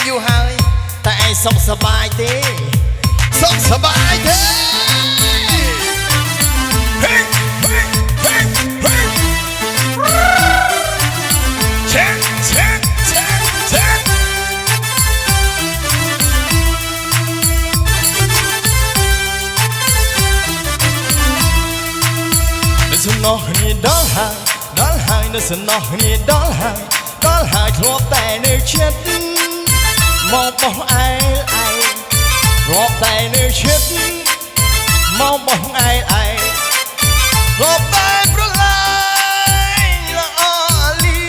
យូរហើយតែឯងសុខសប្បាយទេសុខសប្បាយទេណោះនេះដល់ហើយនៅសំណោះនេះដល់ហើយធ្លាប់តែនៅចិត្តមកបោះឯងធ្លាប់តែនៅចិត្តមកបោះឯងធ្លាប់តែប្រឡាយល្អលី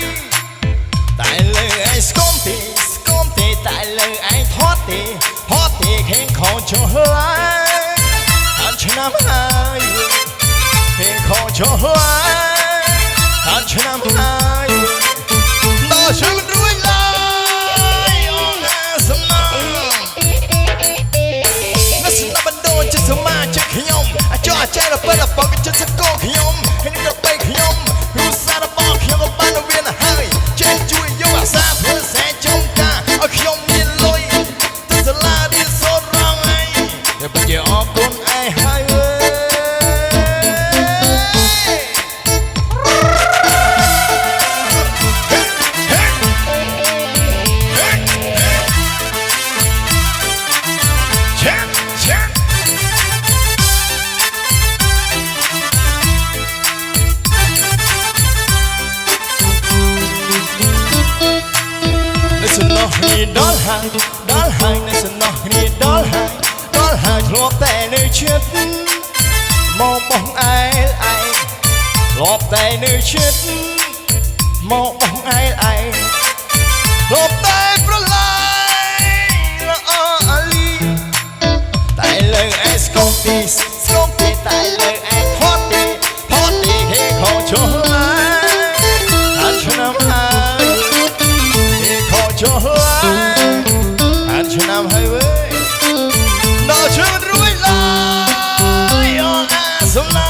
តែលើឯងស្គមទេតែលើឯងថត់ទេខេងខោចុះឡើងអានឆ្នាំហើយเพลงของจอหานฉันหายน่าชื่นรุ่ยลายโอ้แม่สมนาน่าสนาบันโดจะสมาจะขยมจ่อใจเราเปิดเราบอกกันจะสะโกขยมให้นึกเราไปขยมรู้สารบอกขยมบ้านเราเวียนหายเจ้าจุยยกอาสาเพื่อแสนจงกาเอาขยมมีลอยตั้งสลาดีโซนร้องไห้เดี๋ยวไปเจอออกคนไอ้หายដល់ហើយនៅសំណោះគ្នាដល់ហើយធ្លាប់តែនៅចិត្តមកបោះឯងធ្លាប់តែនៅចិត្តមកបោះឯងធ្លាប់តែប្រឡាយល្អលីតែលើឯងស្គមទេតែលើឯងផត់ទេគេខោចុះឡើងអានឆ្នាំហើយគេខោចុះឆ្នាំហើយវើយដល់ជឿនរួយឡើយអូអាសំណា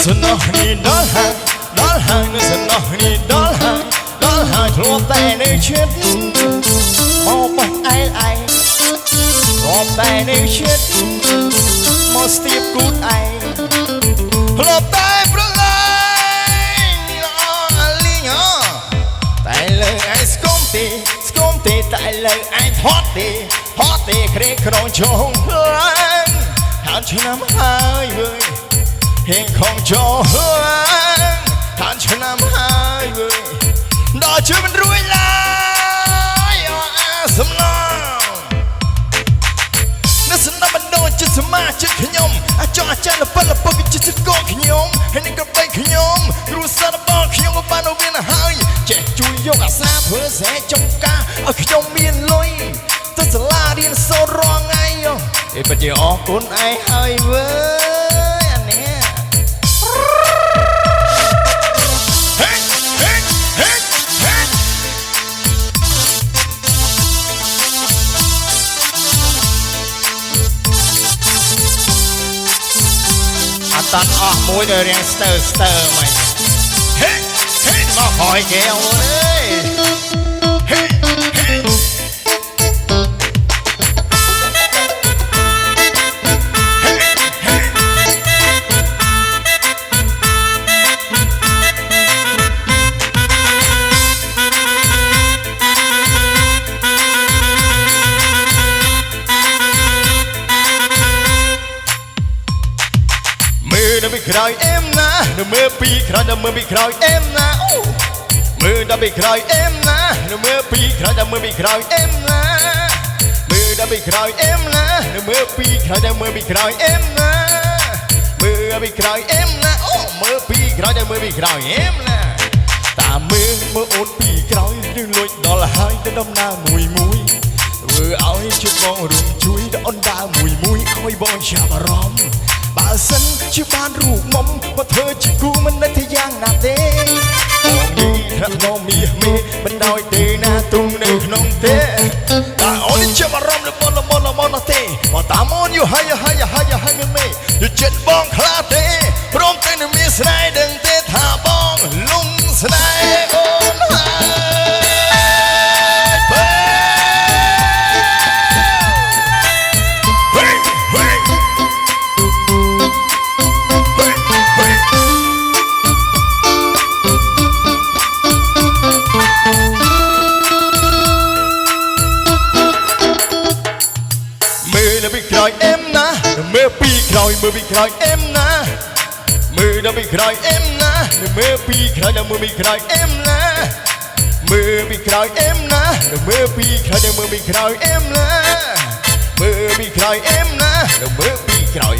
สนอนี่ដល់ហើយនៅสนอนี่ដល់ហើយធ្លាប់តែនៅចិត្តមកបោះឯងធ្លាប់តែនៅចិត្តមកស្ទាបគូតឯងធ្លាប់តែប្រឡាយល្អលីងតែលើឯងស្គមទេតែលើឯងថត់ទេក្រេក្រងចងឡើងហានឆ្នាំហើយវើយเพลงของจอหผ่านឆ្នាំហើយវើយដល់ជឿមិនរួយឡើយអូអាសំឡងនៅសំណាប់បណ្ដោជាសមាជិកខ្ញុំអាចអាចារ្យល្បិលគឺជាសកលខ្ញុំហើយនឹងក៏បីខ្ញុំគ្រូសាស្ត្ររបស់ខ្ញុំក៏បានមានហើយចេះជួយយកអាសាធ្វើសែចំការឲ្យខ្ញុំមានលុយទៅសាលារៀនសូត្ររាល់ថ្ងៃឯពិតជាអរគុណឯងហើយវើយអានេះตัดออกมวยเรียงสเตอร์มันเฮ้มาคอยแกวเลยเฮ้ក្រោយអេមណានៅមើលពីក្រោយដល់មើលពីក្រោយអេមណាមើលដល់ពីក្រោយអេមណានៅមើលពីក្រោយដល់មើលពីក្រោយអេមណាមើលដល់ពីក្រោយអេមណានៅមើលពីក្រោយដល់មើលពីក្រោយអេមណា ពីក្រោយអេមណាអូមើលពីក្រោយតែមើលពីក្រោយអេមណាតាមមើលអូនពីក្រោយរឿងលួចដល់ហើយទៅដំណើរមួយធ្វើឲ្យជិះបងរួមជួយដល់អូនដើរមួយឲ្យបងចាប់អារម្មណ៍បើសិនជាបានរូបមុំក៏ធ្វើជាគូមិននឹកថាយ៉ាងណាទេបងនេះថាបងមាសមេមិនដោយទេណាទុំនៅក្នុងទេតែអូនចាប់អារម្មណ៍របស់ទេបើតាមអូនយូហើយមេយូចិត្តបងខ្លាទេព្រមទាំងនឹងមានស្នេហ៍ដឹងទេថាបងលងស្នេហ៍អូនមើលពីក្រោយអេមណាមើលដល់ពីក្រោយអេមណាមើលពីក្រោយដល់មើលពីក្រោយអេមណាមើលពីក្រោយអេមណាមើលពីក្រោយដល់មើលពីក្រោយអេមណាមើលពីក្រោយអេមណាមើលពីក្រោយ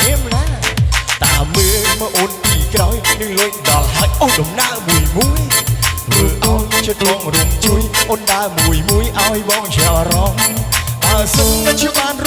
អេមណាតាមើលមកអូនពីក្រោយនឹងលួចដល់ហើយអូនដំណើរមួយធ្វើឲ្យចិត្តបងរួមជួយអូនដើរមួយឲ្យបងជាអារម្មណ៍បើសិនជាបាន